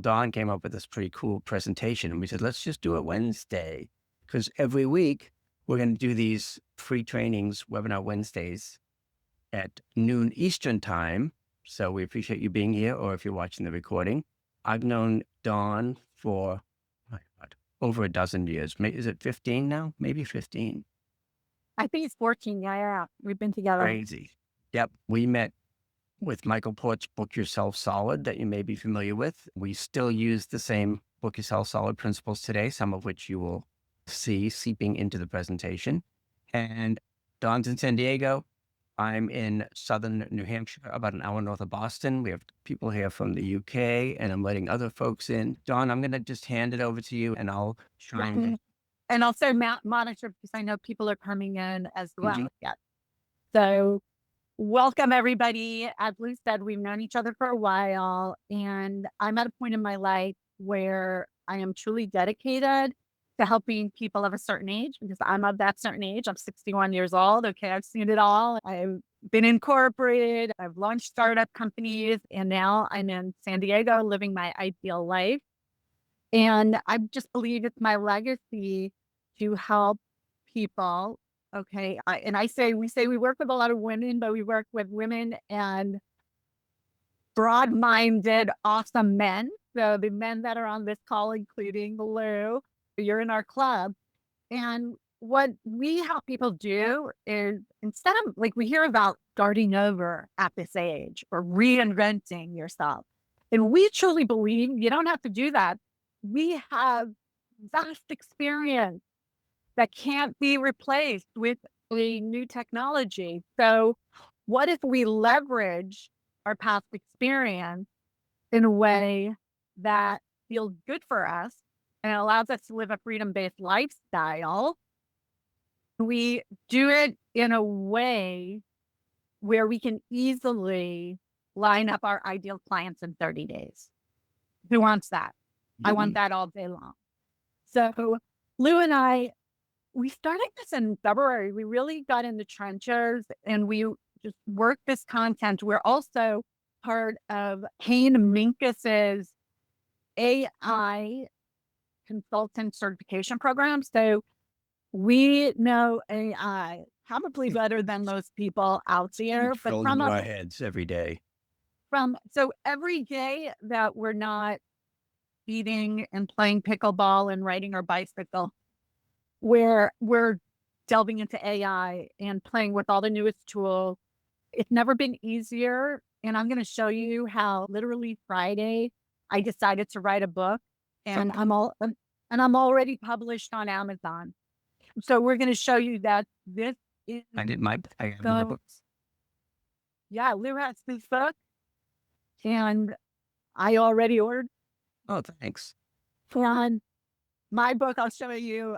Dawn came up with this pretty cool presentation, and we said, let's just do it Wednesday. Because every week we're going to do these free trainings, webinar Wednesdays at noon Eastern time. So we appreciate you being here, or if you're watching the recording. I've known Dawn for my God, over a dozen years. Is it 15 now? Maybe 15. I think it's 14. Yeah. We've been together. Crazy. Yep. We met with Michael Port's Book Yourself Solid that you may be familiar with. We still use the same Book Yourself Solid principles today, some of which you will see seeping into the presentation. And Dawn's in San Diego. I'm in southern New Hampshire, about an hour north of Boston. We have people here from the UK, and I'm letting other folks in. Dawn, I'm going to just hand it over to you, and I'll try and... And also monitor, because I know people are coming in as well. Mhm. Yeah. So welcome, everybody. As Lou said, we've known each other for a while, and I'm at a point in my life where I am truly dedicated to helping people of a certain age, because I'm of that certain age. I'm 61 years old. Okay, I've seen it all. I've been incorporated. I've launched startup companies, and now I'm in San Diego living my ideal life. And I just believe it's my legacy to help people. Okay. We say we work with a lot of women, but we work with women and broad-minded, awesome men. So the men that are on this call, including Lou, you're in our club. And what we help people do is, instead of, like, we hear about starting over at this age or reinventing yourself. And we truly believe you don't have to do that. We have vast experience that can't be replaced with a new technology. So what if we leverage our past experience in a way that feels good for us and allows us to live a freedom-based lifestyle? We do it in a way where we can easily line up our ideal clients in 30 days. Who wants that? I want that all day long. So Lou and I, we started this in February. We really got in the trenches and we just worked this content. We're also part of Hayne Minkus's AI consultant certification program. So we know AI probably better than most people out there. But Filling our heads every day. So every day that we're not eating and playing pickleball and riding our bicycle, where we're delving into AI and playing with all the newest tools. It's never been easier. And I'm going to show you how literally Friday I decided to write a book, and I'm already published on Amazon. So we're going to show you that this is I have my books. Yeah, Lou has this book and I already ordered. Oh, thanks. And my book, I'll show you.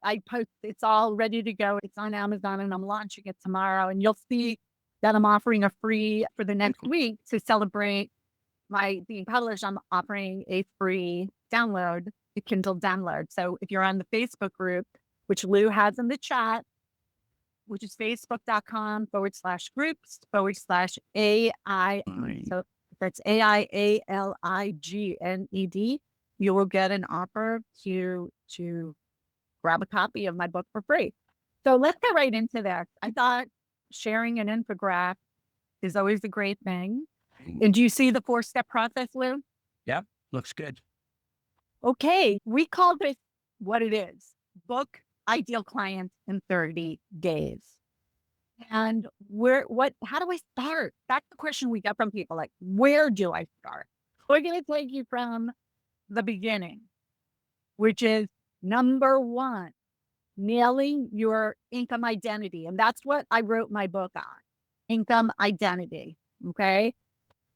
It's all ready to go. It's on Amazon and I'm launching it tomorrow. And you'll see that I'm offering a free for the next week to celebrate my being published. I'm offering a free download, a Kindle download. So if you're on the Facebook group, which Lou has in the chat, which is facebook.com/groups/AI. So that's AIALIGNED. You will get an offer to grab a copy of my book for free. So let's get right into that. I thought sharing an infographic is always a great thing. And do you see the 4-step process, Lou? Yep, looks good. Okay, we call this what it is: book ideal clients in 30 days. And how do I start? That's the question we get from people. Like, where do I start? We're going to take you from the beginning, which is number one, nailing your income identity. And that's what I wrote my book on, income identity. Okay.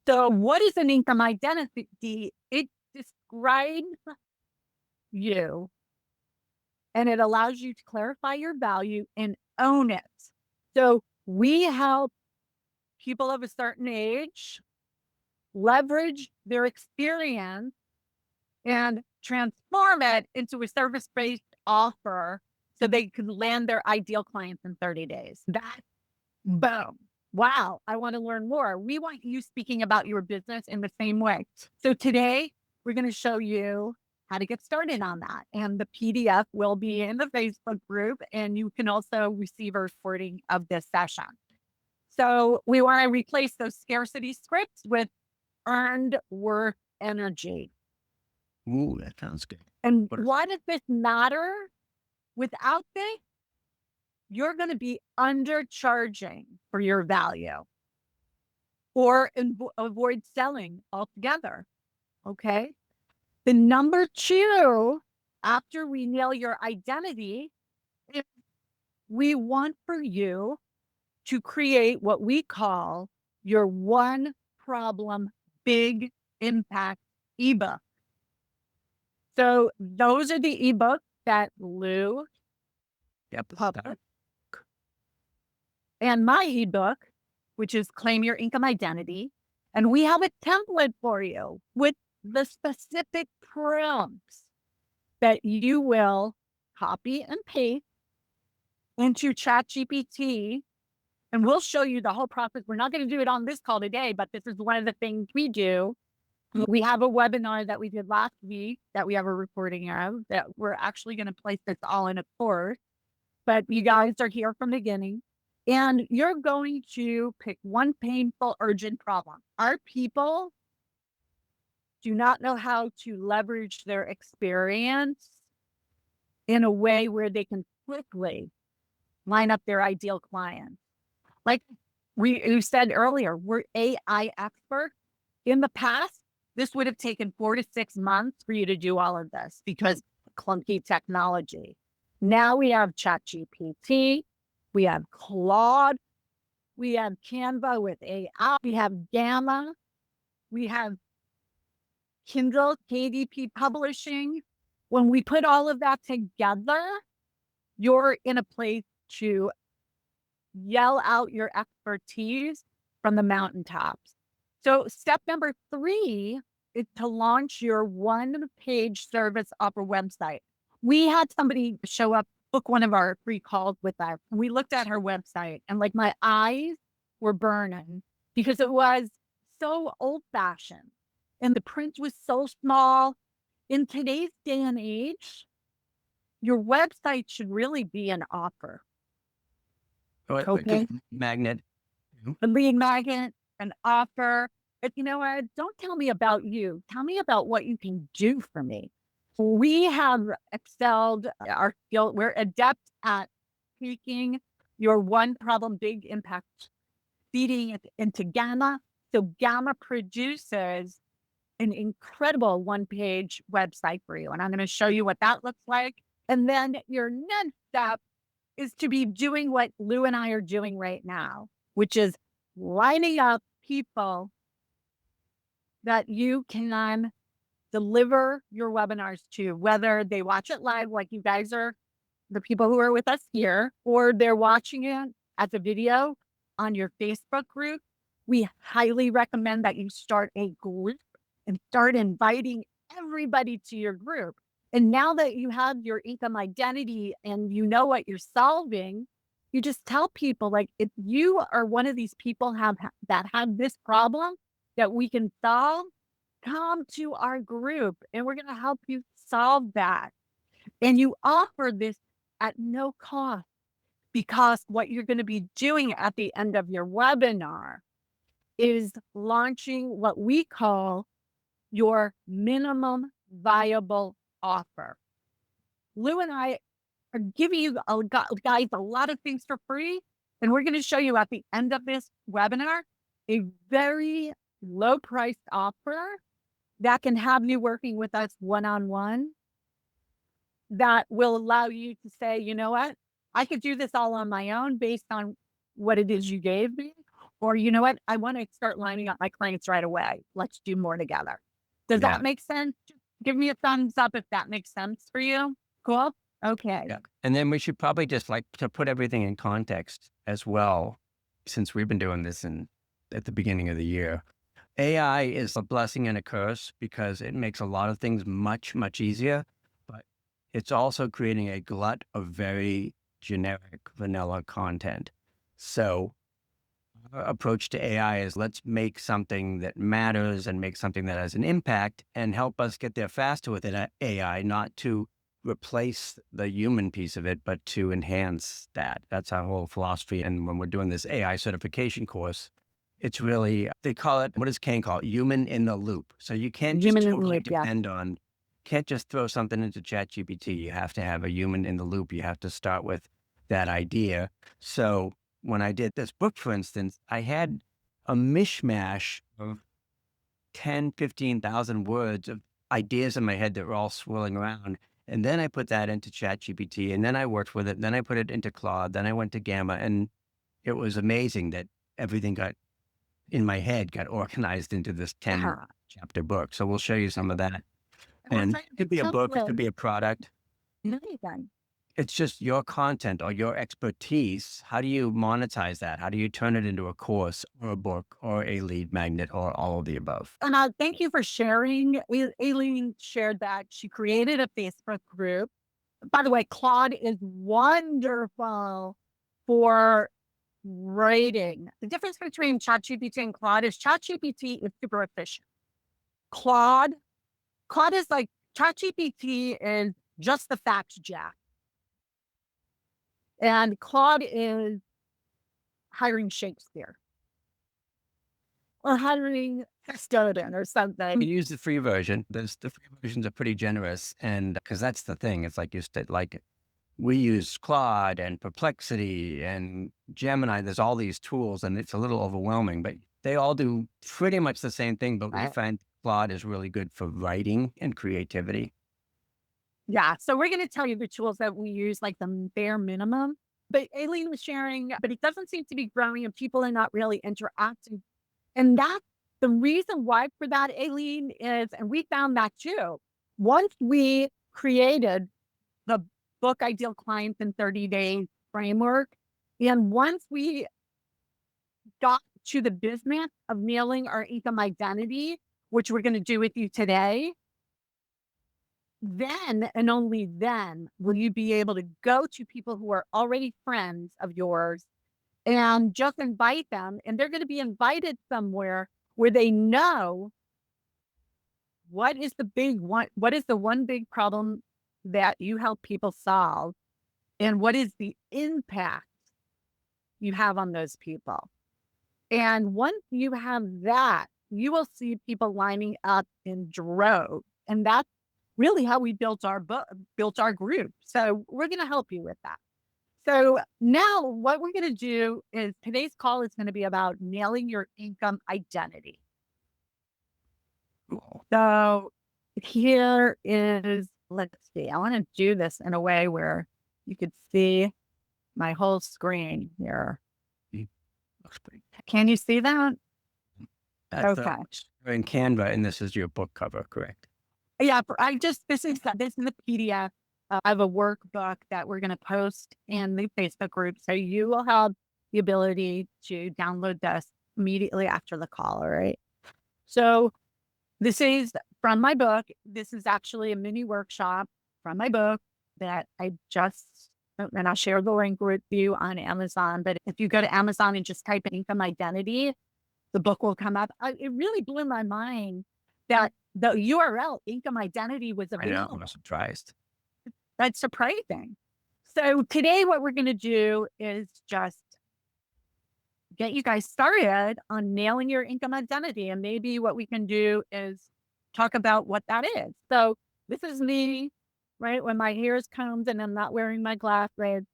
So what is an income identity? It describes you and it allows you to clarify your value and own it. So we help people of a certain age leverage their experience and transform it into a service-based offer so they can land their ideal clients in 30 days. That, boom. Wow, I want to learn more. We want you speaking about your business in the same way. So today, we're going to show you how to get started on that. And the PDF will be in the Facebook group, and you can also receive a recording of this session. So we want to replace those scarcity scripts with earned worth energy. Ooh, that sounds good. And What are- why does this matter? Without this, you're going to be undercharging for your value or avoid selling altogether. Okay. The number two, after we nail your identity, is we want for you to create what we call your one problem, big impact ebook. So those are the ebooks that Lou Yep. published. And my ebook, which is Claim Your Income Identity. And we have a template for you with the specific prompts that you will copy and paste into ChatGPT. And we'll show you the whole process. We're not going to do it on this call today, but this is one of the things we do. We have a webinar that we did last week that we have a recording of that we're actually going to place this all in a course. But you guys are here from the beginning. And you're going to pick one painful, urgent problem. Our people do not know how to leverage their experience in a way where they can quickly line up their ideal clients. Like you said earlier, we're AI experts. In the past, this would have taken 4 to 6 months for you to do all of this because clunky technology. Now we have ChatGPT, we have Claude, we have Canva with AI, we have Gamma, we have Kindle, KDP Publishing. When we put all of that together, you're in a place to yell out your expertise from the mountaintops. So step number 3 is to launch your one-page service offer website. We had somebody show up, book one of our free calls with us. We looked at her website and like my eyes were burning because it was so old-fashioned and the print was so small. In today's day and age, your website should really be an offer. Okay. Magnet. A lead magnet, an offer. But you know what? Don't tell me about you. Tell me about what you can do for me. We have excelled our skill. We're adept at taking your one problem, big impact, feeding it into Gamma. So Gamma produces an incredible one-page website for you. And I'm going to show you what that looks like. And then your next step is to be doing what Lou and I are doing right now, which is lining up people that you can deliver your webinars to, whether they watch it live, like you guys are, the people who are with us here, or they're watching it as a video on your Facebook group. We highly recommend that you start a group and start inviting everybody to your group. And now that you have your income identity and you know what you're solving, you just tell people, like, if you are one of these people that have this problem that we can solve, come to our group and we're going to help you solve that. And you offer this at no cost because what you're going to be doing at the end of your webinar is launching what we call your minimum viable offer. Lou and I are giving you guys a lot of things for free. And we're going to show you at the end of this webinar a very low priced offer that can have you working with us one-on-one that will allow you to say, you know what, I could do this all on my own based on what it is you gave me. Or, you know what, I want to start lining up my clients right away. Let's do more together. Does that make sense? Give me a thumbs up if that makes sense for you. Cool. Okay. Yeah. And then we should probably just like to put everything in context as well, since we've been doing this at the beginning of the year. AI is a blessing and a curse because it makes a lot of things much, much easier, but it's also creating a glut of very generic vanilla content. So approach to AI is let's make something that matters and make something that has an impact and help us get there faster with it, AI, not to replace the human piece of it, but to enhance that. That's our whole philosophy. And when we're doing this AI certification course, it's really, they call it, what does Kane call it? Human in the loop. So you can't just Human in the totally loop, yeah. depend on, can't just throw something into ChatGPT. You have to have a human in the loop. You have to start with that idea. So when I did this book, for instance, I had a mishmash of 10, 15,000 words of ideas in my head that were all swirling around. And then I put that into ChatGPT and then I worked with it. Then I put it into Claude. Then I went to Gamma. And it was amazing that everything got in my head, got organized into this 10 Yeah. chapter book. So we'll show you some of that. Well, And it could be a book, it could be a product. anything. It's just your content or your expertise. How do you monetize that? How do you turn it into a course or a book or a lead magnet or all of the above? And thank you for sharing. Aileen shared that she created a Facebook group. By the way, Claude is wonderful for writing. The difference between ChatGPT and Claude is ChatGPT is super efficient. Claude, Claude is like ChatGPT is just the fact jack, and Claude is hiring Shakespeare or hiring Stoden or something. You use the free version. The free versions are pretty generous. And because that's the thing, it's like you said, like we use Claude and Perplexity and Gemini. There's all these tools and it's a little overwhelming, but they all do pretty much the same thing. But we Right. find Claude is really good for writing and creativity. Yeah. So we're going to tell you the tools that we use, like the bare minimum. But Aileen was sharing, but it doesn't seem to be growing and people are not really interacting. And that's the reason why for that, Aileen, is, and we found that too. Once we created the book Ideal Clients in 30 Days framework, and once we got to the business of nailing our income identity, which we're going to do with you today, then and only then will you be able to go to people who are already friends of yours and just invite them. And they're going to be invited somewhere where they know what is the one big problem that you help people solve, and what is the impact you have on those people. And once you have that, you will see people lining up in droves. And that's really how we built our built our group. So we're going to help you with that. So now what we're going to do is today's call is going to be about nailing your income identity. Cool. So here is, let's see, I want to do this in a way where you could see my whole screen here. Looks pretty. Can you see that? That's Okay. in Canva, and this is your book cover, correct? Yeah, this is the PDF of a workbook that we're going to post in the Facebook group. So you will have the ability to download this immediately after the call. All right. So this is from my book. This is actually a mini workshop from my book that I just, and I'll share the link with you on Amazon. But if you go to Amazon and just type in income identity, the book will come up. It really blew my mind that the URL income identity was I know. available. I'm surprised. That's surprising. So today what we're going to do is just get you guys started on nailing your income identity. And maybe what we can do is talk about what that is. So this is me, right? When my hair is combed and I'm not wearing my glasses.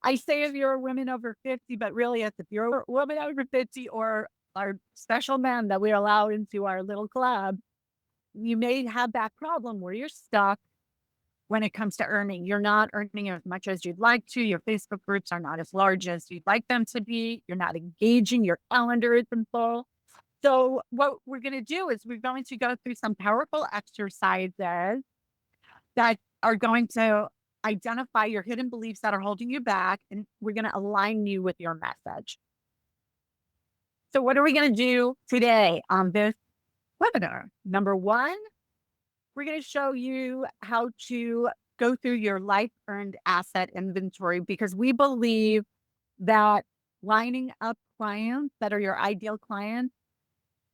I say if you're a woman over 50, but really it's if you're a woman over 50 or our special men that we allow into our little club, you may have that problem where you're stuck when it comes to earning. You're not earning as much as you'd like to. Your Facebook groups are not as large as you'd like them to be. You're not engaging. Your calendar isn't full. So what we're going to do is we're going to go through some powerful exercises that are going to identify your hidden beliefs that are holding you back, and we're going to align you with your message. So what are we going to do today on this webinar? Number one, we're going to show you how to go through your life earned asset inventory, because we believe that lining up clients that are your ideal clients,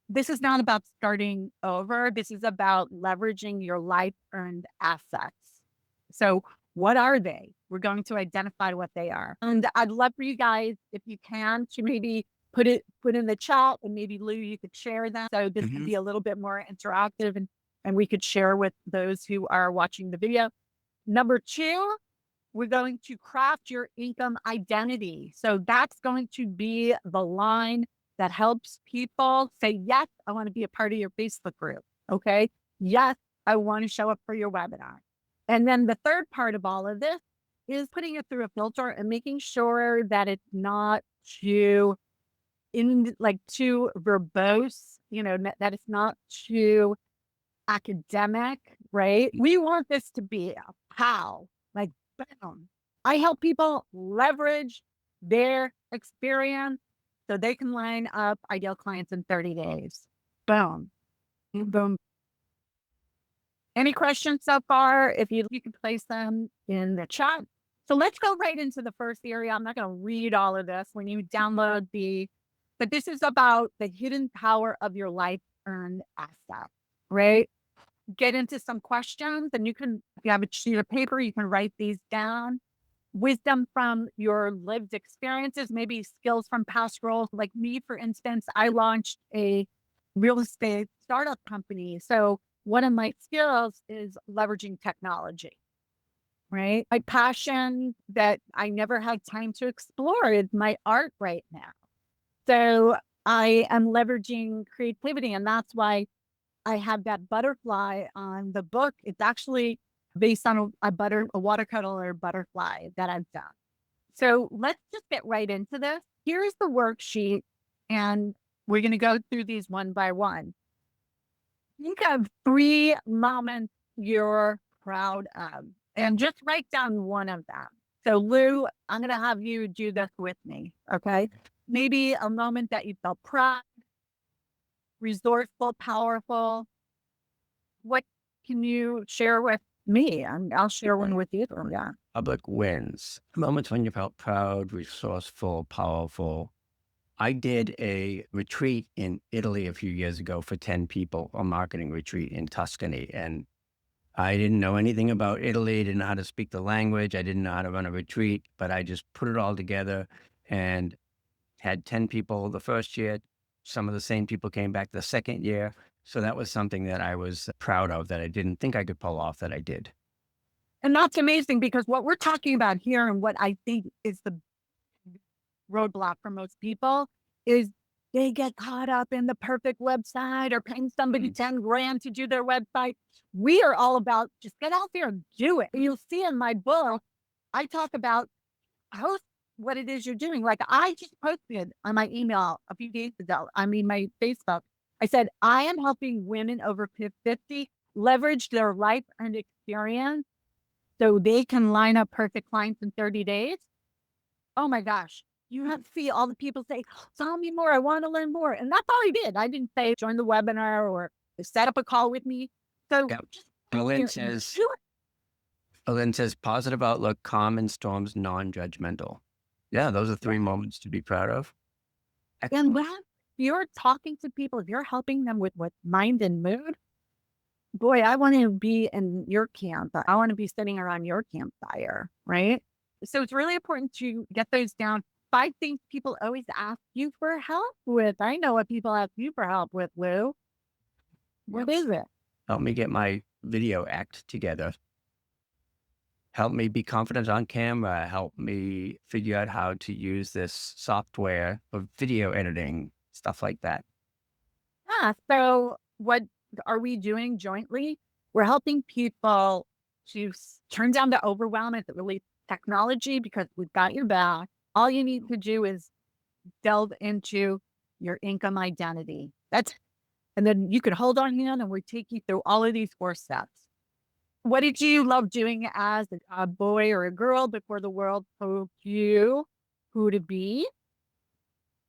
this is not about starting over. This is about leveraging your life earned assets. So, what are they? We're going to identify what they are. And I'd love for you guys, if you can, to maybe put in the chat, and maybe Lou, you could share them. So this could Hmm. be a little bit more interactive, and we could share with those who are watching the video. Number two, we're going to craft your income identity. So that's going to be the line that helps people say, yes, I want to be a part of your Facebook group. Okay. Yes, I want to show up for your webinar. And then the third part of all of this is putting it through a filter and making sure that it's not too verbose, that it's not too academic, right? We want this to be a pow, like boom. I help people leverage their experience so they can line up ideal clients in 30 days. Boom, boom. Any questions so far? If you can place them in the chat. So let's go right into the first area. I'm not going to read all of this when you download but this is about the hidden power of your life earned asset, right? Get into some questions, and if you have a sheet of paper, you can write these down. Wisdom from your lived experiences, maybe skills from past roles. Like me, for instance, I launched a real estate startup company. So one of my skills is leveraging technology, right? My passion that I never had time to explore is my art right now. So I am leveraging creativity, and that's why I have that butterfly on the book. It's actually based on a watercolor butterfly that I've done. So let's just get right into this. Here's the worksheet, and we're going to go through these one by one. Think of 3 moments you're proud of, and just write down one of them. So Lou, I'm going to have you do this with me. Okay. Maybe a moment that you felt proud, resourceful, powerful. What can you share with me? And I'll share one with you. Yeah. Public wins, moments when you felt proud, resourceful, powerful. I did a retreat in Italy a few years ago for 10 people, a marketing retreat in Tuscany. And I didn't know anything about Italy, didn't know how to speak the language. I didn't know how to run a retreat, but I just put it all together and had 10 people the first year. Some of the same people came back the second year. So that was something that I was proud of that I didn't think I could pull off that I did. And that's amazing, because what we're talking about here, and what I think is the roadblock for most people, is they get caught up in the perfect website or paying somebody 10 grand to do their website. We are all about just get out there and do it. You'll see in my book, I talk about post what it is you're doing. Like I just posted on my email a few days ago, my Facebook. I said, I am helping women over 50 leverage their life and experience so they can line up perfect clients in 30 days. Oh my gosh. You have to see all the people say, tell me more. I want to learn more. And that's all I did. I didn't say join the webinar or set up a call with me. So Yep. just Lynn says, do positive outlook, calm in storms, non-judgmental. Yeah, those are 3 moments to be proud of. it. And when you're talking to people, if you're helping them with what mind and mood, boy, I want to be in your camp. I want to be sitting around your campfire, right? So it's really important to get those down. 5 things people always ask you for help with. I know what people ask you for help with, Lou. What is it? Help me get my video act together. Help me be confident on camera. Help me figure out how to use this software for video editing, stuff like that. Yeah. So what are we doing jointly? We're helping people to turn down the overwhelm as it relates to technology, because we've got your back. All you need to do is delve into your income identity. And then you could hold on hand, and we take you through all of these 4 steps. What did you love doing as a boy or a girl before the world told you who to be?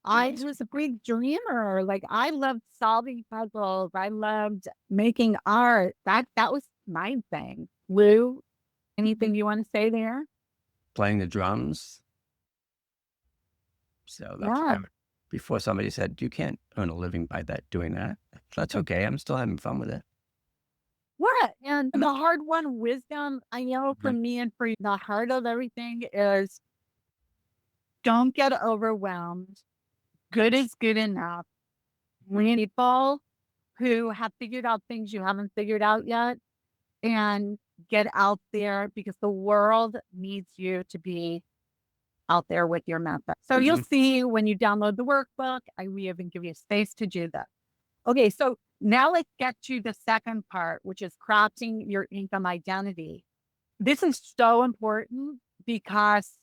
I was a big dreamer. Like I loved solving puzzles. I loved making art. That was my thing. Lou, anything you want to say there? Playing the drums. So that's what Yeah. I'm before somebody said, you can't earn a living by doing that. That's okay. I'm still having fun with it. What? And the hard one, wisdom, I know for Mhm. me and for you, the heart of everything is don't get overwhelmed. Good is good enough. We need people who have figured out things you haven't figured out yet and get out there because the world needs you to be out there with your method. So you'll Mhm. see when you download the workbook, we even give you space to do that. Okay, so now let's get to the second part, which is crafting your income identity. This is so important because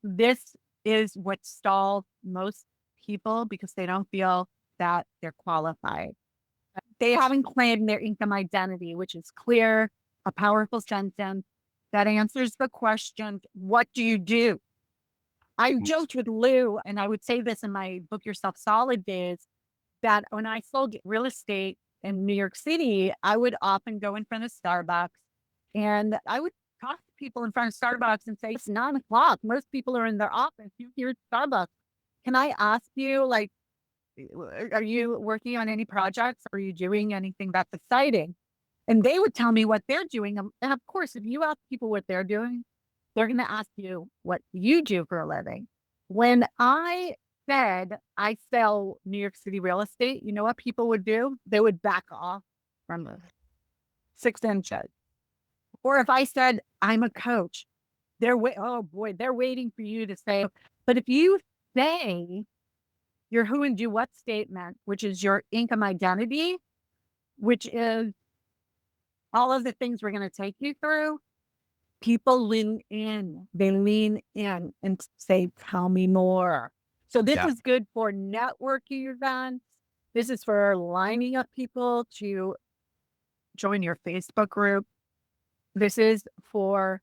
this is what stalls most people because they don't feel that they're qualified. They haven't claimed their income identity, which is clear, a powerful sentence that answers the question, what do you do? I joked with Lou, and I would say this in my Book Yourself Solid days, that when I sold real estate in New York City, I would often go in front of Starbucks and I would talk to people in front of Starbucks and say, it's 9 o'clock. Most people are in their office. You here at Starbucks. Can I ask you, like, are you working on any projects? Are you doing anything that's exciting? And they would tell me what they're doing. And of course, if you ask people what they're doing, they're going to ask you what you do for a living. When I said I sell New York City real estate, you know what people would do? They would back off from the 6 inches. Or if I said I'm a coach, oh boy, they're waiting for you to say. But if you say your who and do what statement, which is your income identity, which is all of the things we're going to take you through, people lean in. They lean in and say, tell me more. So this Yeah. is good for networking events. This is for lining up people to join your Facebook group. This is for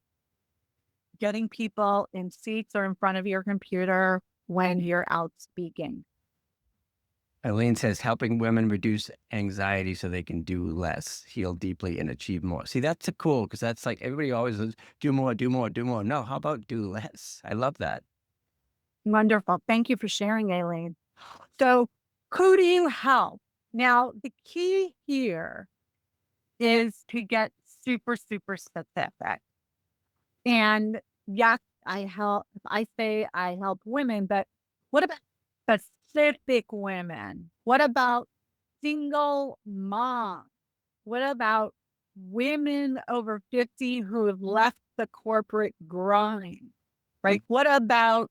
getting people in seats or in front of your computer when you're out speaking. Eileen says helping women reduce anxiety so they can do less, heal deeply, and achieve more. See, that's a cool because that's like everybody always says, do more, do more, do more. No, how about do less? I love that. Wonderful. Thank you for sharing, Aileen. So who do you help? Now, the key here is to get super, super specific. And yes, I say I help women, but what about specific women? What about single moms? What about women over 50 who have left the corporate grind? Right? What about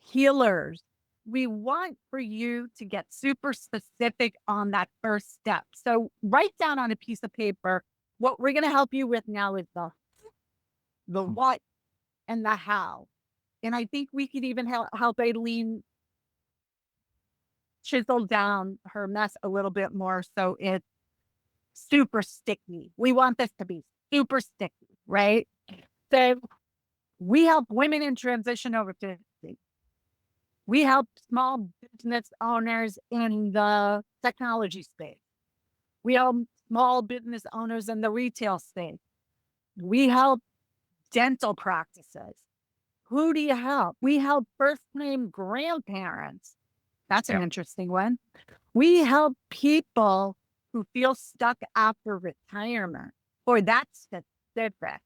healers? We want for you to get super specific on that first step. So write down on a piece of paper what we're going to help you with now is the what and the how. And I think we could even help Aileen chisel down her mess a little bit more so it's super sticky. We want this to be super sticky, right? So we help women in transition over 50. We help small business owners in the technology space. We help small business owners in the retail space. We help dental practices. Who do you help? We help first name grandparents. That's an Yeah. interesting one. We help people who feel stuck after retirement. Boy, that's specific.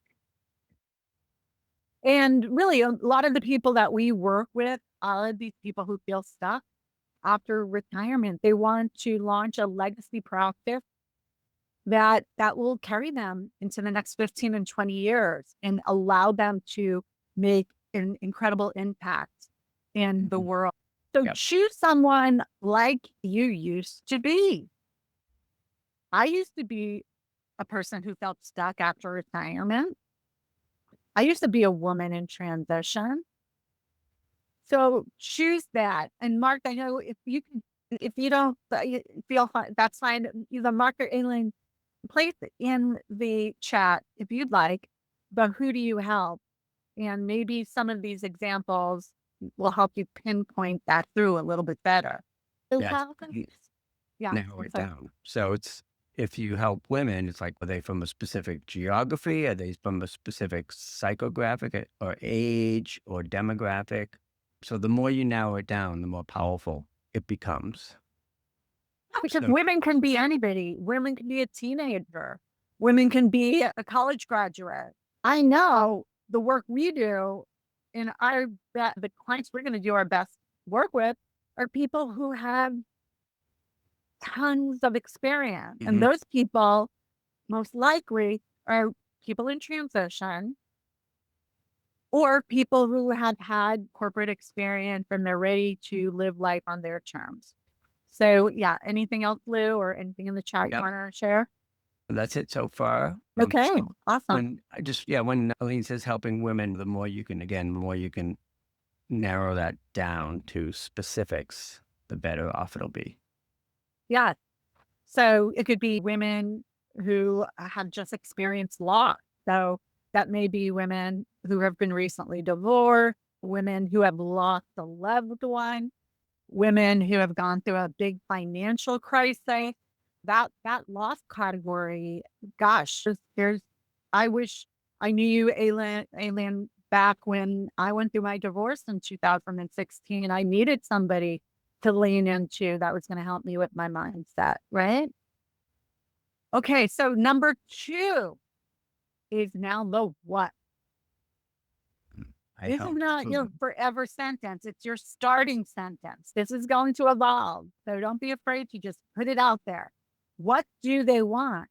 And really, a lot of the people that we work with are these people who feel stuck after retirement. They want to launch a legacy practice that will carry them into the next 15 and 20 years and allow them to make an incredible impact in the Mhm. world. So Yep. choose someone like you used to be. I used to be a person who felt stuck after retirement. I used to be a woman in transition. So choose that. And Mark, I know if you don't feel fine, that's fine. Either Mark or Aileen, place it in the chat if you'd like, but who do you help? And maybe some of these examples will help you pinpoint that through a little bit better. So Yes. how can- Yeah, Narrow I'm it sorry. down. So it's if you help women, it's like, are they from a specific geography? Are they from a specific psychographic or age or demographic? So the more you narrow it down, the more powerful it becomes. Because So, women can be anybody. Women can be a teenager. Women can be a college graduate. I know the work we do, and I bet the clients we're going to do our best work with are people who have tons of experience. And mhm, those people most likely are people in transition or people who have had corporate experience and they're ready to live life on their terms. So, yeah, anything else, Lou, or anything in the chat you yep, want to share? that's it so far. Okay, So awesome. when Aline says helping women, the more you can, again, the more you can narrow that down to specifics, the better off it'll be. Yeah. So it could be women who have just experienced loss. So that may be women who have been recently divorced, women who have lost a loved one, women who have gone through a big financial crisis. That loss category, gosh, there's I wish I knew you, Aileen, back when I went through my divorce in 2016. I needed somebody to lean into that was going to help me with my mindset, right? Okay, so number two is now the what. I This is help. not your forever sentence. It's your starting sentence. This is going to evolve. So don't be afraid to just put it out there. What do they want?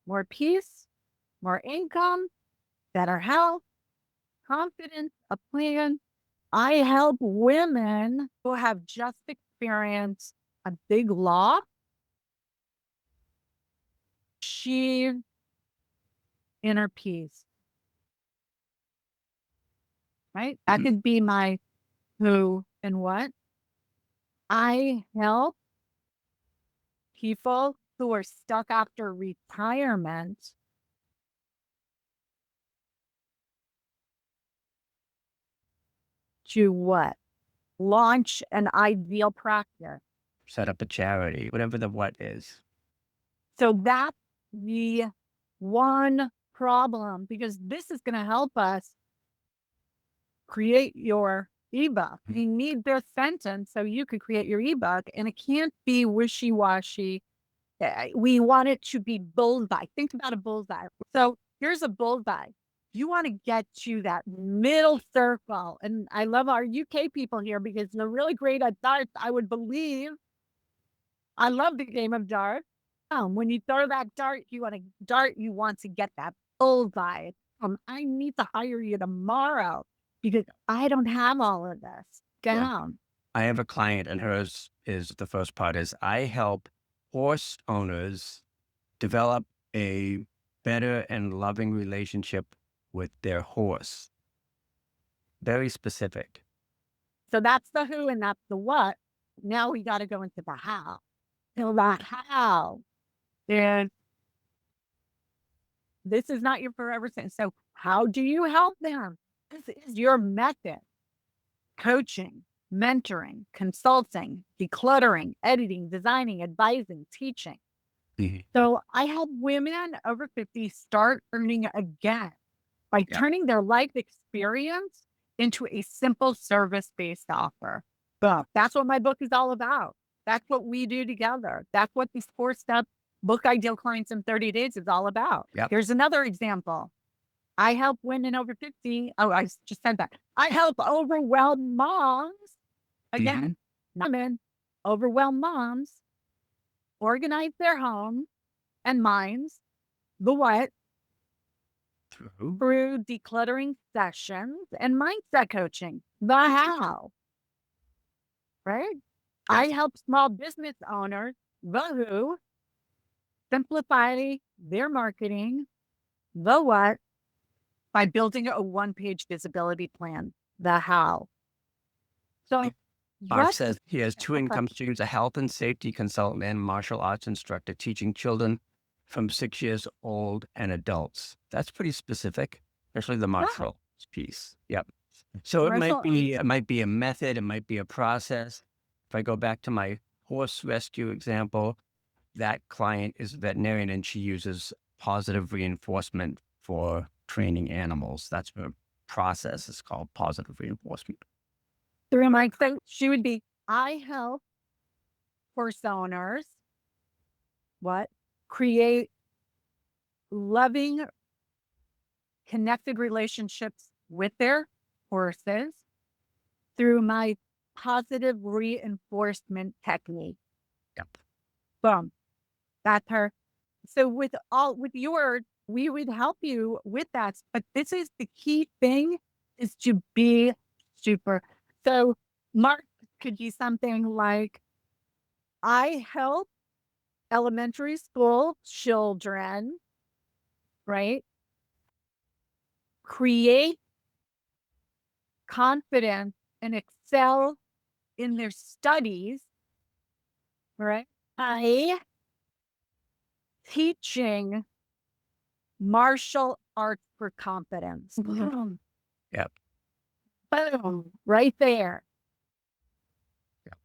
More peace, more income, better health, confidence, a plan. I help women who have just experienced a big loss achieve inner peace, right? That Mhm. could be my who and what. I help people who are stuck after retirement to what? Launch an ideal practice. Set up a charity, whatever the what is. So that's the one problem because this is going to help us create your ebook. Mhm. You need this sentence so you can create your ebook, and it can't be wishy washy. We want it to be bullseye. Think about a bullseye. So here's a bullseye. You want to get to that middle circle. And I love our UK people here because they're really great at darts. I would believe. I love the game of darts. When you throw that dart, you want to get that bullseye. I need to hire you tomorrow because I don't have all of this Yeah. down. I have a client and hers is the first part is I help horse owners develop a better and loving relationship with their horse. Very specific. So that's the who and that's the what. Now we got to go into the how. So the how. And this is not your forever sentence. So how do you help them? This is your method. Coaching, mentoring, consulting, decluttering, editing, designing, advising, teaching. Mhm. So I help women over 50 start earning again by Yep. turning their life experience into a simple service-based offer. Boom. That's what my book is all about. That's what we do together. That's what this four-step book ideal clients in 30 days is all about. Yep. Here's another example. I help women over 50. Oh, I just said that. I help overwhelmed moms. Mhm. Again, not women, overwhelmed moms organize their homes and minds. The what? True. Through decluttering sessions and mindset coaching. The how, right? I Yes. help small business owners, the who, simplify their marketing, the what, by building a one-page visibility plan, the how. So Mark what? says he has two Okay. income streams, a health and safety consultant and martial arts instructor teaching children from 6 years old and adults. That's pretty specific, especially the Yeah, martial piece. Yep. So commercial. it might be a method, it might be a process. If I go back to my horse rescue example, that client is a veterinarian and she uses positive reinforcement for training animals. That's her process. It's called positive reinforcement. through my, so she would be, I help horse owners, what? Create loving, connected relationships with their horses through my positive reinforcement technique. Yep. Boom. That's her. So with yours, we would help you with that. But this is the key thing is to be super. So Mark could be something like, I help elementary school children, right? Create confidence and excel in their studies, right? By teaching martial arts for confidence. Boom. Yep. Boom. Right there. Yep.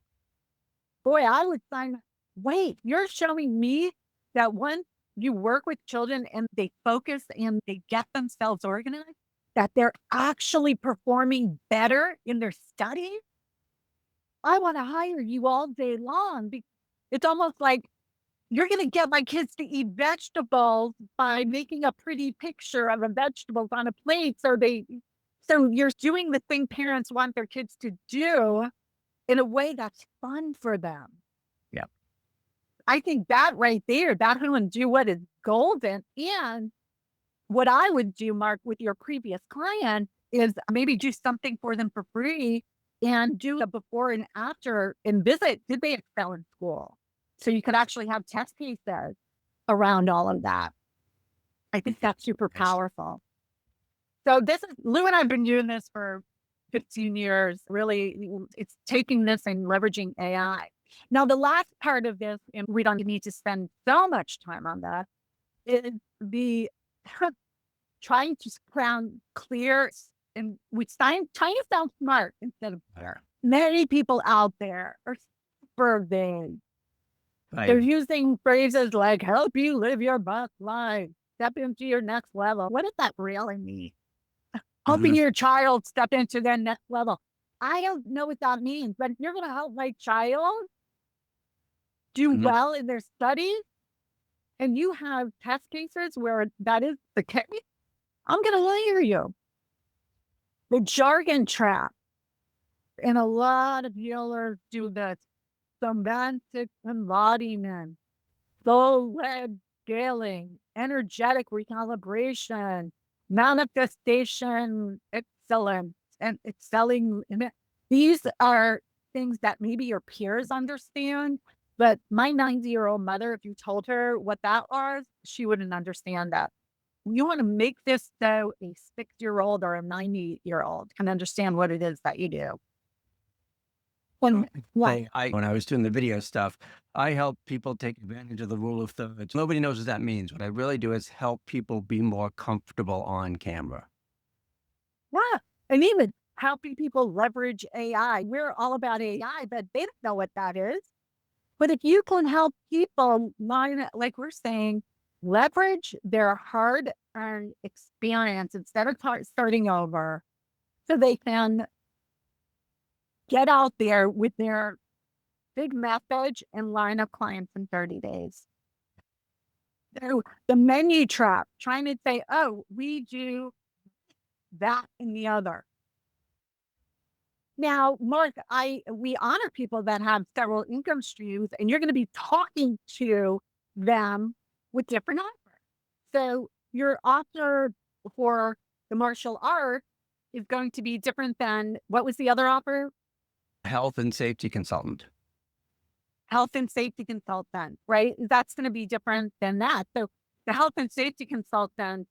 Boy, I would sign. Wait, you're showing me that once you work with children and they focus and they get themselves organized, that they're actually performing better in their studies? I want to hire you all day long. It's almost like you're going to get my kids to eat vegetables by making a pretty picture of the vegetables on a plate. So you're doing the thing parents want their kids to do in a way that's fun for them. Yep. I think that right there, that would do what is golden. And what I would do, Mark, with your previous client is maybe do something for them for free and do a before and after and visit. Did they excel in school? So you could actually have test cases around all of that. I think that's super Yes. powerful. So this is Lou and I've been doing this for 15 years. Really, it's taking this and leveraging AI. Now, the last part of this, and we don't need to spend so much time on that, is the trying to sound clear and with trying to sound smart instead of clear. Many people out there are super vague. They're Right. using phrases like help you live your best life, step into your next level. What does that really mean? Helping Mhm. your child step into their next level. I don't know what that means, but if you're going to help my child do Mhm. well in their studies and you have test cases where that is the case, I'm going to hire you. The jargon trap, and a lot of healers do this. Semantic embodiment, soul-led scaling, energetic recalibration, manifestation excellence, and excelling. These are things that maybe your peers understand, but my 90-year-old mother, if you told her what that was, she wouldn't understand that. You want to make this so a 6-year-old or a 90-year-old can understand what it is that you do. What? When I was doing the video stuff, I help people take advantage of the rule of thirds. Nobody knows what that means. What I really do is help people be more comfortable on camera. Yeah. And even helping people leverage AI. We're all about AI, but they don't know what that is. But if you can help people like we're saying, leverage their hard earned experience instead of starting over so they can get out there with their big message and line up clients in 30 days. So the menu trap, trying to say, oh, we do that and the other. Now, Mark, we honor people that have several income streams, and you're going to be talking to them with different offers. So your offer for the martial art is going to be different than what was the other offer? Health and safety consultant. Health and safety consultant, right? That's going to be different than that. So the health and safety consultant,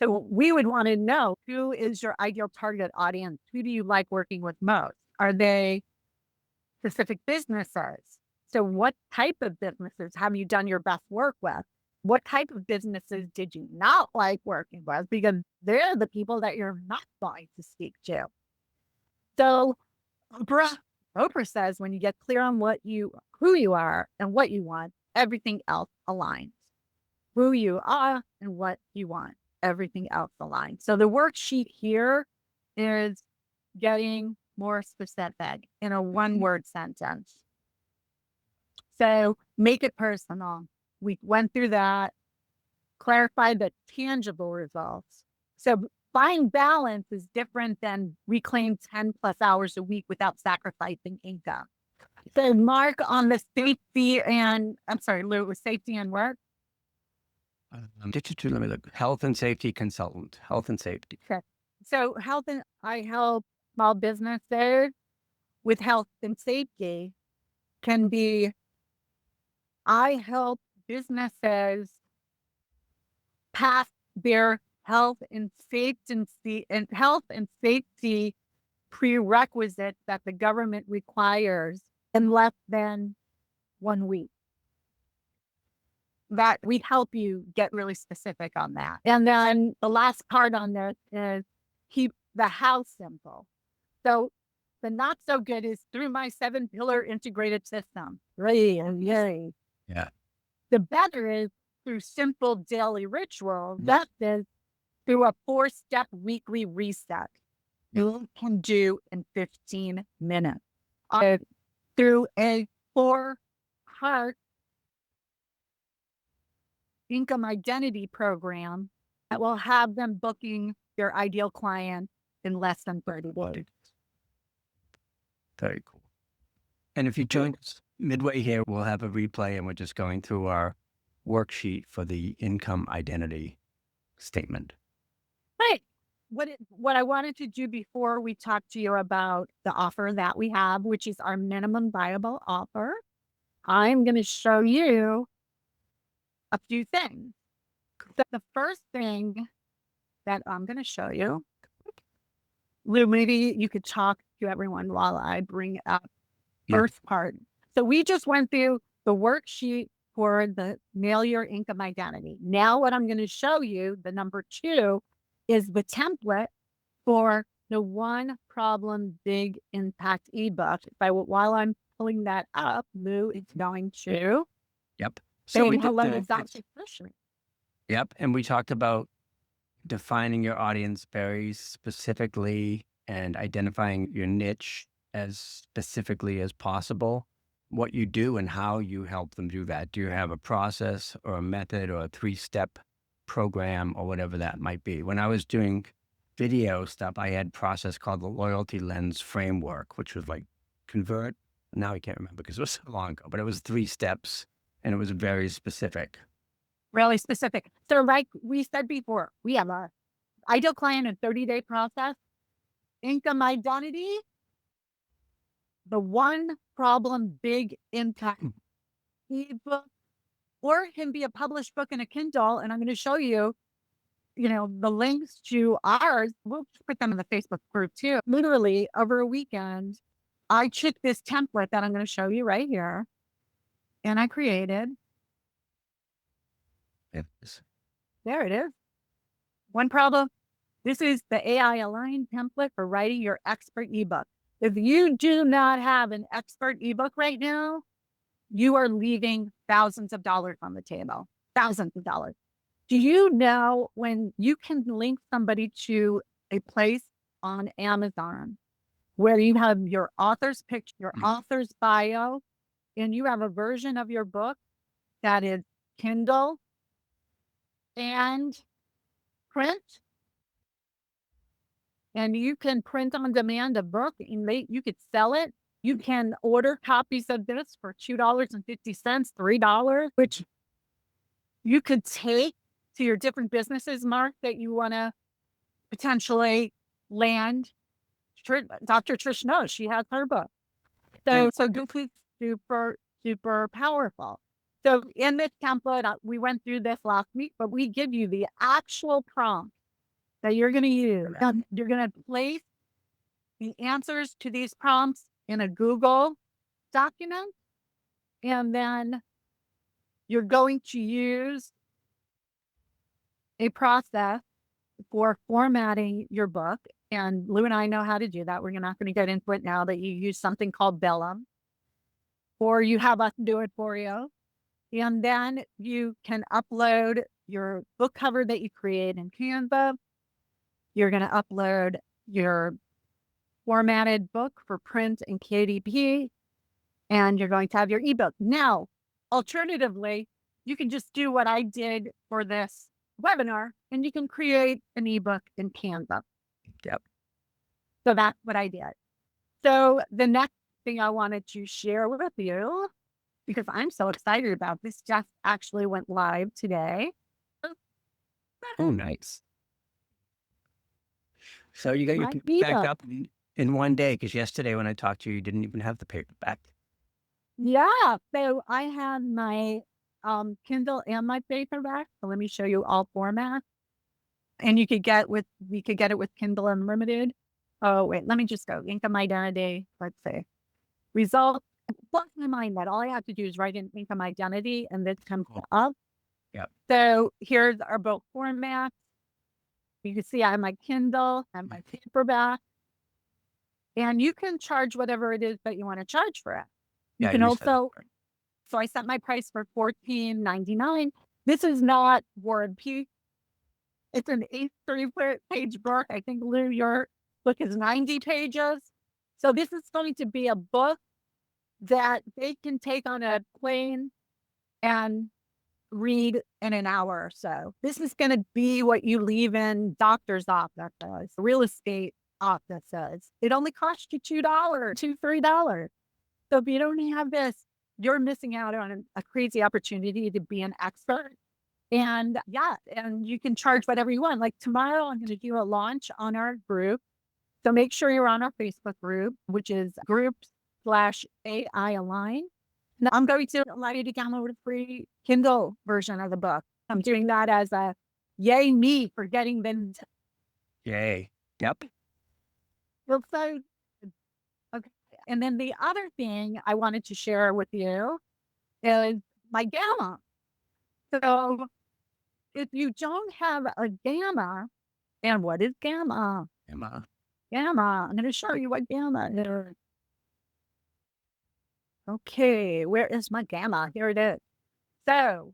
so we would want to know who is your ideal target audience? Who do you like working with most? Are they specific businesses? So what type of businesses have you done your best work with? What type of businesses did you not like working with? Because they're the people that you're not going to speak to. So Oprah, Oprah says when you get clear on who you are and what you want, everything else aligns. Who you are and what you want, everything else aligns. So the worksheet here is getting more specific in a one-word sentence. So make it personal. We went through that, clarified the tangible results. So find balance is different than reclaim 10 plus hours a week without sacrificing income. So Mark, on the safety and I'm sorry, Lou, it was safety and work. Let me look. Health and safety consultant. Health and safety. Okay. So I help small businesses with health and safety can be, I help businesses pass their health and safety prerequisites that the government requires in less than 1 week. That we help you get really specific on that. And then the last part on this is keep the how simple. So the not so good is through my 7-pillar integrated system. Right. And yay. Yeah. The better is through simple daily rituals. That is through a 4-step weekly reset you can do in 15 minutes. Through a 4-part income identity program that will have them booking their ideal client in less than 30 days. Very cool. And if you join us midway here, we'll have a replay and we're just going through our worksheet for the income identity statement. Right. What I wanted to do before we talk to you about the offer that we have, which is our minimum viable offer, I'm going to show you a few things. The first thing that I'm going to show you, Lou, maybe you could talk to everyone while I bring up Yeah. first part. So we just went through the worksheet for the nail your income identity. Now what I'm going to show you, the number 2, is the template for the one problem big impact ebook. While I'm pulling that up, Lou is going to Yep. say we did hello the- to Dr. Fisher. Yep. And we talked about defining your audience very specifically and identifying your niche as specifically as possible, what you do and how you help them do that. Do you have a process or a method or a 3-step program or whatever that might be? When I was doing video stuff, I had a process called the loyalty lens framework, which was like convert. Now I can't remember because it was so long ago, but it was 3 steps and it was very specific. Really specific. So like we said before, we have a ideal client in 30-day process, income identity, the one problem big impact ebook, or it can be a published book in a Kindle. And I'm going to show you, the links to ours. We'll put them in the Facebook group too. Literally over a weekend, I took this template that I'm going to show you right here and I created. Yes. There it is. One problem. This is the AI aligned template for writing your expert ebook. If you do not have an expert ebook right now, you are leaving thousands of dollars on the table, thousands of dollars. Do you know when you can link somebody to a place on Amazon where you have your author's picture, your author's bio, and you have a version of your book that is Kindle and print? And you can print on demand a book and you could sell it. You can order copies of this for $2.50, $3, which you could take to your different businesses, Mark, that you want to potentially land. Dr. Trish knows she has her book. So this is super, super powerful. So in this template, we went through this last week, but we give you the actual prompt that you're going to use. You're going to place the answers to these prompts in a Google document, and then you're going to use a process for formatting your book. And Lou and I know how to do that. We're not going to get into it now, that you use something called Vellum, or you have us do it for you. And then you can upload your book cover that you create in Canva. You're going to upload your formatted book for print and KDP, and you're going to have your ebook. Now, alternatively, you can just do what I did for this webinar, and you can create an ebook in Canva. Yep. So that's what I did. So the next thing I wanted to share with you, because I'm so excited about this, just actually went live today. Oh, nice. So you got your My paperback ebook. up in one day, because yesterday when I talked to you, you didn't even have the paperback. Yeah. So I have my Kindle and my paperback. So let me show you all formats. And we could get it with Kindle Unlimited. Oh, wait, let me just go. Income identity. Let's see. Results. Blows my mind that all I have to do is write in income identity and this comes Cool. up. Yep. So here's our book formats. You can see I have my Kindle and my paperback. And you can charge whatever it is that you want to charge for it. You Yeah, can you said that. also, so I set my price for $14.99. This is not War and Peace. It's an 83-page book. I think, Lou, your book is 90 pages. So this is going to be a book that they can take on a plane and read in an hour or so. This is going to be what you leave in doctor's offices, real estate offices. It only costs you $2, $3. So if you don't have this, you're missing out on a crazy opportunity to be an expert. And yeah, and you can charge whatever you want. Like tomorrow, I'm going to do a launch on our group. So make sure you're on our Facebook group, which is group/AI Align. And I'm going to allow you to download a free Kindle version of the book. I'm doing that as a yay me for getting them. Yay. Yep. Well, so, okay. And then the other thing I wanted to share with you is my gamma. So if you don't have a gamma, and what is gamma? Emma. Gamma. I'm going to show you what gamma is. Okay, where is my gamma? Here it is. So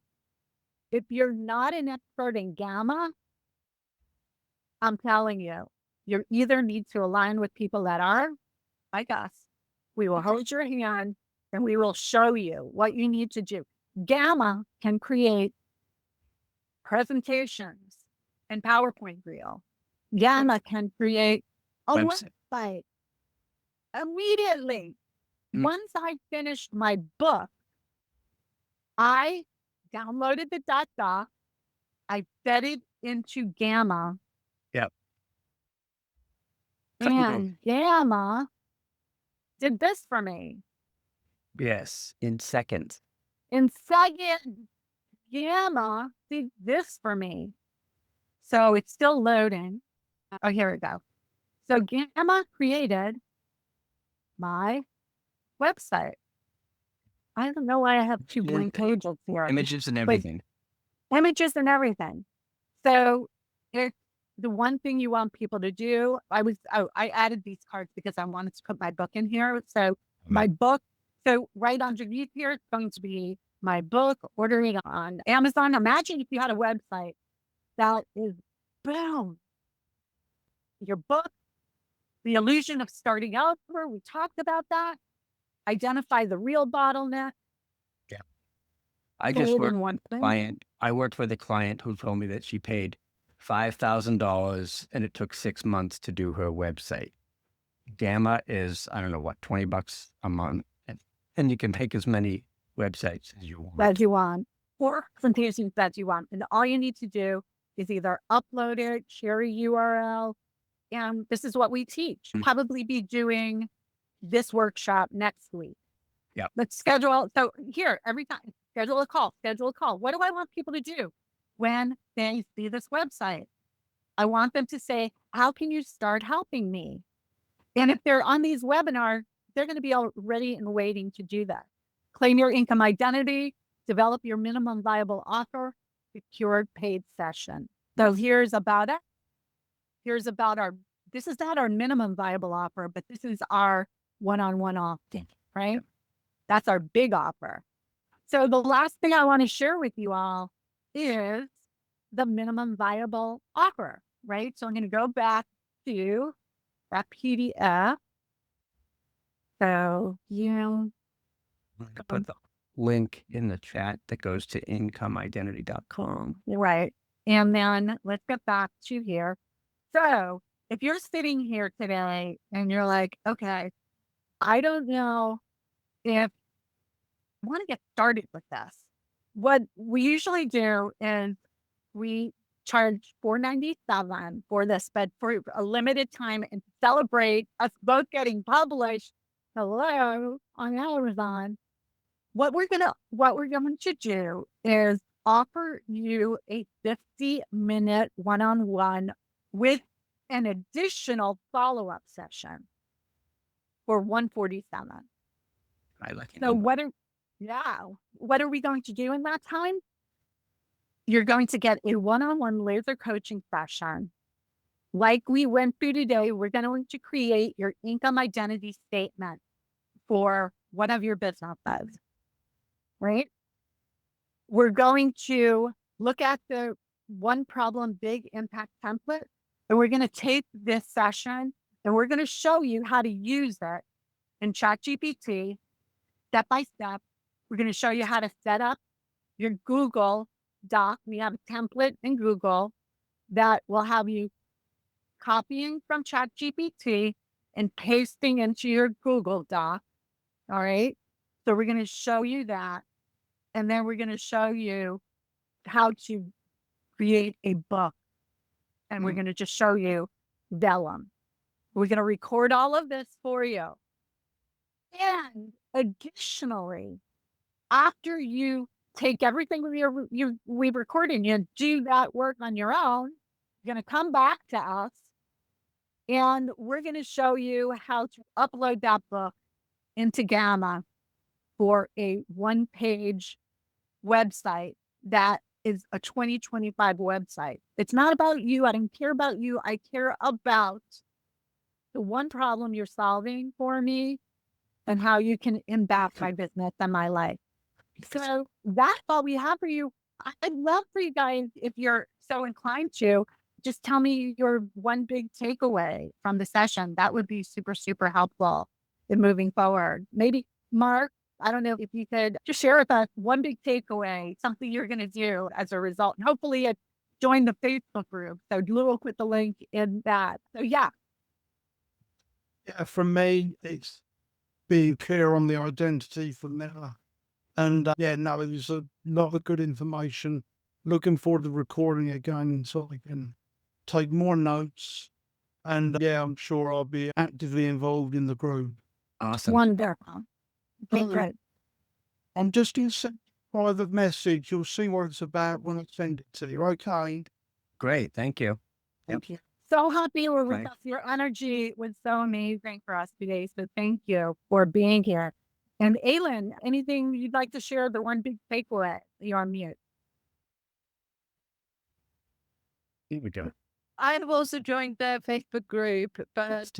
if you're not an expert in gamma, I'm telling you, you either need to align with people that are, like us. We will hold your hand and we will show you what you need to do. Gamma can create presentations and PowerPoint reel. Gamma can create a Website. website immediately. Mm. Once I finished my book, I downloaded the doc. I fed it into Gamma, Yep. and Gamma did this for me. Yes. In seconds. In second, Gamma did this for me. So it's still loading. Oh, here we go. So Gamma created my website. I don't know why I have two blank pages here, Images and but everything. images and everything. So it's the one thing you want people to do. I added these cards because I wanted to put my book in here. So my book, so right underneath here, it's going to be my book, ordering on Amazon. Imagine if you had a website that is, boom, your book, the illusion of starting over. We talked about that. Identify the real bottleneck. Yeah. I Put just it worked in with one a thing. client. I worked with a client who told me that she paid $5,000 and it took 6 months to do her website. Gamma is, I don't know what, $20 a month. And you can make as many websites as you want. That you want, or presentations that you want. And all you need to do is either upload it, share a URL. And this is what we teach. Probably be doing this workshop next week. Yep. Let's schedule. So here, every time, schedule a call. What do I want people to do when they see this website? I want them to say, how can you start helping me? And if they're on these webinars, they're going to be all ready and waiting to do that. Claim your income identity, develop your minimum viable offer, secured paid session. So here's about it. Here's about this is not our minimum viable offer, but this is our one-on-one offer, right? That's our big offer. So the last thing I want to share with you all is the minimum viable offer, right? So I'm going to go back to that PDF. So, I'm going to put the link in the chat that goes to incomeidentity.com. right. And then let's get back to here. So if you're sitting here today and you're like, okay, I don't know if I want to get started with this. What we usually do is we charge $4.97 for this, but for a limited time and to celebrate us both getting published. Hello on Amazon. What we're going to do is offer you a 50-minute one-on-one with an additional follow-up session for 147. I like So it. what are we going to do in that time? You're going to get a one-on-one laser coaching session. Like we went through today, we're going to create your income identity statement for one of your businesses, right? We're going to look at the one problem, big impact template, and we're going to take this session and we're going to show you how to use it in ChatGPT step by step. We're going to show you how to set up your Google Doc. We have a template in Google that will have you copying from ChatGPT and pasting into your Google Doc. All right. So we're going to show you that. And then we're going to show you how to create a book. And we're going to just show you vellum. We're going to record all of this for you. And additionally, after you take everything we've recorded and you do that work on your own, you're going to come back to us and we're going to show you how to upload that book into Gamma for a one-page website that is a 2025 website. It's not about you. I don't care about you. I care about the one problem you're solving for me and how you can impact my business and my life. So that's all we have for you. I'd love for you guys, if you're so inclined to, just tell me your one big takeaway from the session. That would be super, super helpful in moving forward. Maybe Mark, I don't know if you could just share with us one big takeaway, something you're going to do as a result. And hopefully it join the Facebook group. So we'll put the link in that. So yeah. Yeah, for me, it's being clear on the identity for now. And no, it was a lot of good information. Looking forward to recording again so I can take more notes. And I'm sure I'll be actively involved in the group. Awesome. Wonderful. Okay, great. I'm just going to send a private message. You'll see what it's about when I send it to you. Okay. Great. Thank you. Thank you. So happy you were with Right. us. Your energy was so amazing for us today. So thank you for being here. And Aylin, anything you'd like to share? The one big takeaway? You're on mute. Here we go. I've also joined the Facebook group, but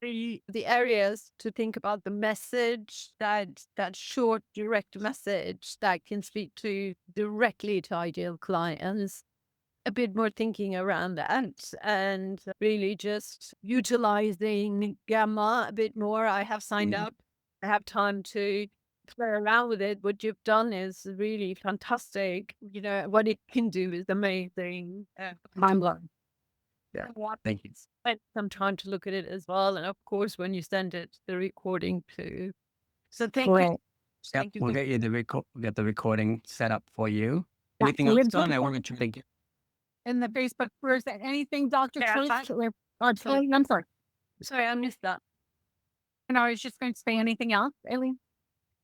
the areas to think about the message, that short, direct message that can speak to directly to ideal clients, a bit more thinking around that, and really just utilizing Gamma a bit more. I have signed up. I have time to play around with it. What you've done is really fantastic. You know, what it can do is amazing. Mind blowing. Yeah. Thank you. Spend some time to look at it as well. And of course, when you send it, the recording too. So thank you. Great. Yep. Thank you. We'll get you we'll get the recording set up for you. Yeah, Anything we'll else do done? I that. want to thank you. In the Facebook group, anything, Dr. Yeah, Chase? I'm sorry. Sorry, I missed that. And I was just going to say anything else, Aileen?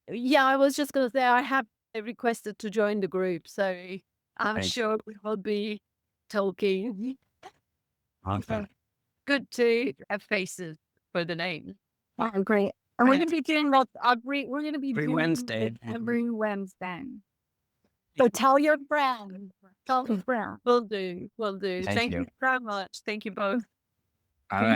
Yeah, I was just going to say I have requested to join the group. So I'm Thank you. sure we will be talking. Awesome. Good to have faces for the name. Oh, great. And we're going to be doing that we're going to be Every doing Wednesday. it every Wednesday. So tell your friends. Tell your friends. Will do. Will do. Thank Thank you. you so much. Thank you both. All right.